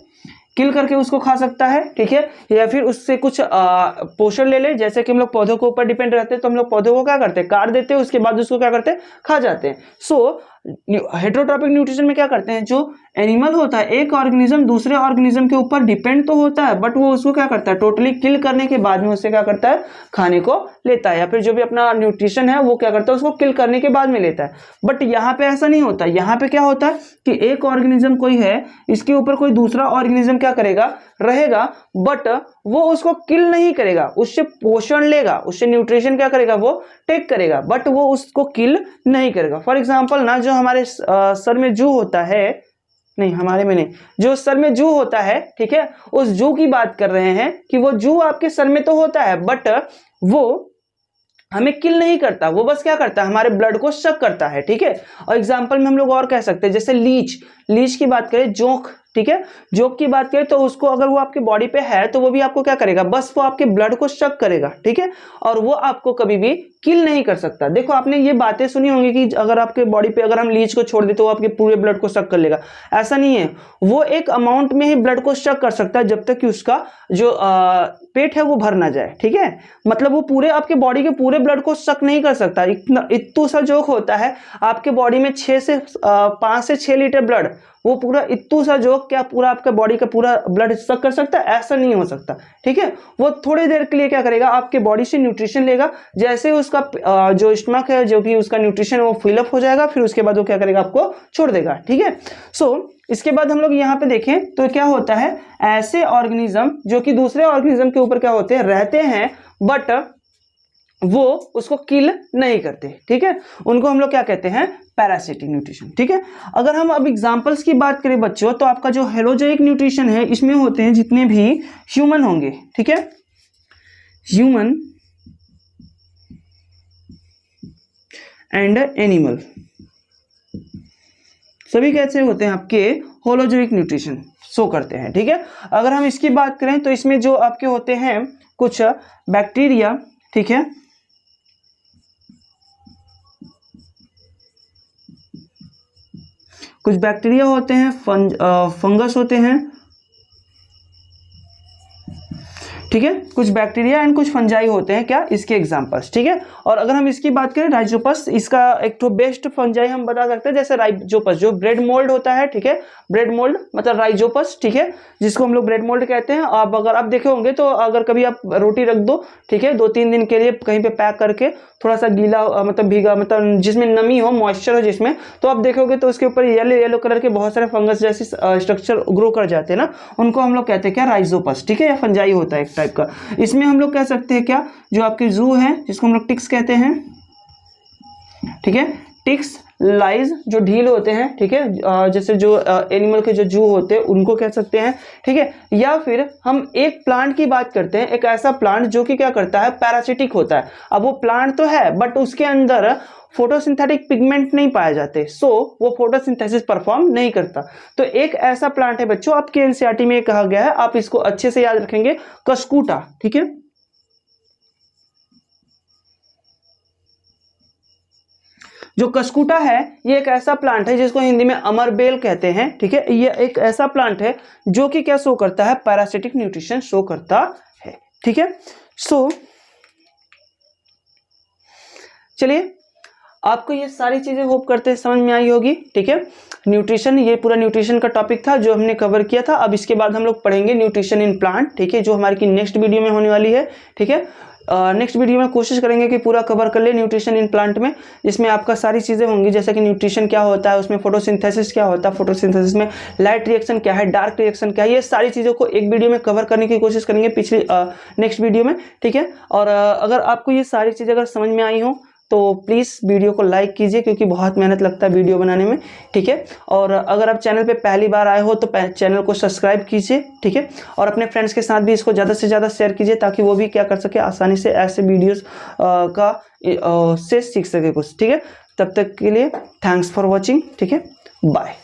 किल करके उसको खा सकता है। ठीक है, या फिर उससे कुछ पोषण ले ले, जैसे कि हम लोग पौधों के ऊपर डिपेंड रहते हैं, तो हम लोग पौधों को क्या करते हैं, काट देते हैं, उसके बाद उसको क्या करते हैं, खा जाते हैं। सो हेट्रोट्रॉपिक न्यूट्रिशन में क्या करते हैं, जो एनिमल होता है, एक ऑर्गेनिज्म दूसरे ऑर्गेनिज्म के ऊपर डिपेंड तो होता है, बट वो उसको क्या करता है, टोटली किल करने के बाद में उससे क्या करता है, खाने को लेता है, या फिर जो भी अपना न्यूट्रिशन है वो क्या करता है, उसको किल करने के बाद में लेता है। बट यहाँ पे ऐसा नहीं होता। यहाँ पे क्या होता है कि एक ऑर्गेनिज्म कोई है, इसके ऊपर कोई दूसरा ऑर्गेनिज्म क्या करेगा, रहेगा, बट वो उसको किल नहीं करेगा, उससे पोषण लेगा, उससे न्यूट्रिशन क्या करेगा, वो टेक करेगा, बट वो उसको किल नहीं करेगा। फॉर एग्जांपल ना, जो हमारे सर में जू होता है, नहीं हमारे में नहीं, जो सर में जू होता है, ठीक है, उस जू की बात कर रहे हैं कि वो जू आपके सर में तो होता है, बट वो हमें किल नहीं करता, वो बस क्या करता है, हमारे ब्लड को सक करता है। ठीक है, और एग्जांपल में हम लोग और कह सकते हैं, जैसे लीच की बात करें, जोंक, ठीक है, जोंक की बात करें तो उसको अगर वो आपके बॉडी पे है तो वो भी आपको क्या करेगा, बस वो आपके ब्लड को सक करेगा। ठीक है, और वो आपको कभी भी किल नहीं कर सकता। देखो आपने ये बातें सुनी होंगी कि अगर आपके बॉडी पे अगर हम लीच को छोड़ दें तो वो आपके पूरे ब्लड को सक कर लेगा, ऐसा नहीं है। वो एक अमाउंट में ही ब्लड को सक कर सकता है जब तक कि उसका जो पेट है वो भर ना जाए। ठीक है, मतलब वो पूरे आपके बॉडी के पूरे ब्लड को सक नहीं कर सकता। इतना सा जोक होता है आपके बॉडी में 5 से 6 लीटर ब्लड, वो पूरा इतू सा जोक क्या पूरा आपका बॉडी का पूरा ब्लड सक कर सकता है, ऐसा नहीं हो सकता। ठीक है, वो थोड़ी देर के लिए क्या करेगा, आपके बॉडी से न्यूट्रिशन लेगा, जैसे उसका जो स्टमक है, जो भी उसका न्यूट्रिशन है वो फिलअप हो जाएगा, फिर उसके बाद वो क्या करेगा, आपको छोड़ देगा। ठीक है, सो इसके बाद हम लोग यहाँ पे देखें तो क्या होता है, ऐसे ऑर्गेनिज्म जो कि दूसरे ऑर्गेनिज्म के ऊपर क्या होते हैं, रहते हैं, बट वो उसको किल नहीं करते। ठीक है, उनको हम लोग क्या कहते हैं, पैरासिटिक न्यूट्रिशन। ठीक है, अगर हम अब एग्जांपल्स की बात करें बच्चों, तो आपका जो हेलोजोइक न्यूट्रिशन है इसमें होते हैं जितने भी ह्यूमन होंगे, ठीक है, ह्यूमन एंड एनिमल, सभी कैसे होते हैं आपके होलोजोइक न्यूट्रिशन शो करते हैं। ठीक है, अगर हम इसकी बात करें तो इसमें जो आपके होते हैं कुछ बैक्टीरिया, ठीक है, कुछ बैक्टीरिया होते हैं, फंगस होते हैं, ठीक है, कुछ बैक्टीरिया एंड कुछ फंजाई होते हैं क्या, इसके एग्जांपल्स। ठीक है, और अगर हम इसकी बात करें राइजोपस, इसका एक तो बेस्ट फंजाई हम बता सकते हैं जैसे राइजोपस जो ब्रेड मोल्ड होता है। ठीक है, ब्रेड मोल्ड मतलब राइजोपस, ठीक है, जिसको हम लोग ब्रेड मोल्ड कहते हैं। आप अगर आप देखे होंगे तो अगर कभी आप रोटी रख दो, ठीक है, 2-3 दिन के लिए कहीं पे पैक करके, थोड़ा सा गीला मतलब भीगा मतलब जिसमें नमी हो, मॉइस्चर हो जिसमें, तो आप देखोगे तो उसके ऊपर येलो येलो कलर के बहुत सारे फंगस जैसी स्ट्रक्चर ग्रो कर जाते हैं ना, उनको हम लोग कहते हैं क्या, राइजोपस। ठीक है, या फंजाई होता है एक टाइप का। इसमें हम लोग कह सकते हैं क्या, जो आपके जू है जिसको हम लोग टिक्स कहते हैं, ठीक है, टिक्स, लाइज जो ढील होते हैं, ठीक है, जैसे जो एनिमल के जो जू होते हैं उनको कह सकते हैं। ठीक है, या फिर हम एक प्लांट की बात करते हैं, एक ऐसा प्लांट जो कि क्या करता है, पैरासिटिक होता है। अब वो प्लांट तो है बट उसके अंदर फोटोसिंथेटिक पिगमेंट नहीं पाए जाते, सो वो फोटोसिंथेसिस परफॉर्म नहीं करता। तो एक ऐसा प्लांट है बच्चों, आपके एनसीईआरटी में कहा गया है, आप इसको अच्छे से याद रखेंगे, कस्कूटा। ठीक है, जो कस्कूटा है ये एक ऐसा प्लांट है जिसको हिंदी में अमरबेल कहते हैं। ठीक है, ये एक ऐसा प्लांट है जो कि क्या शो करता है, पैरासिटिक न्यूट्रिशन शो करता है। ठीक है, सो चलिए, आपको ये सारी चीजें होप करते हैं समझ में आई होगी। ठीक है, न्यूट्रिशन, ये पूरा न्यूट्रिशन का टॉपिक था जो हमने कवर किया था। अब इसके बाद हम लोग पढ़ेंगे न्यूट्रिशन इन प्लांट, ठीक है, जो हमारी की नेक्स्ट वीडियो में होने वाली है। ठीक है, नेक्स्ट वीडियो में कोशिश करेंगे कि पूरा कवर कर ले न्यूट्रिशन इन प्लांट में, जिसमें आपका सारी चीज़ें होंगी, जैसे कि न्यूट्रिशन क्या होता है, उसमें फोटोसिंथेसिस क्या होता है, फोटोसिंथेसिस में लाइट रिएक्शन क्या है, डार्क रिएक्शन क्या है, ये सारी चीज़ों को एक वीडियो में कवर करने की कोशिश करेंगे पिछली नेक्स्ट वीडियो में। ठीक है, और अगर आपको ये सारी चीज़ें अगर समझ में आई हो तो प्लीज़ वीडियो को लाइक कीजिए, क्योंकि बहुत मेहनत लगता है वीडियो बनाने में। ठीक है, और अगर आप चैनल पे पहली बार आए हो तो चैनल को सब्सक्राइब कीजिए। ठीक है, और अपने फ्रेंड्स के साथ भी इसको ज़्यादा से ज़्यादा शेयर कीजिए, ताकि वो भी क्या कर सके, आसानी से ऐसे वीडियोस से सीख सके कुछ। ठीक है, तब तक के लिए थैंक्स फॉर वॉचिंग। ठीक है, बाय।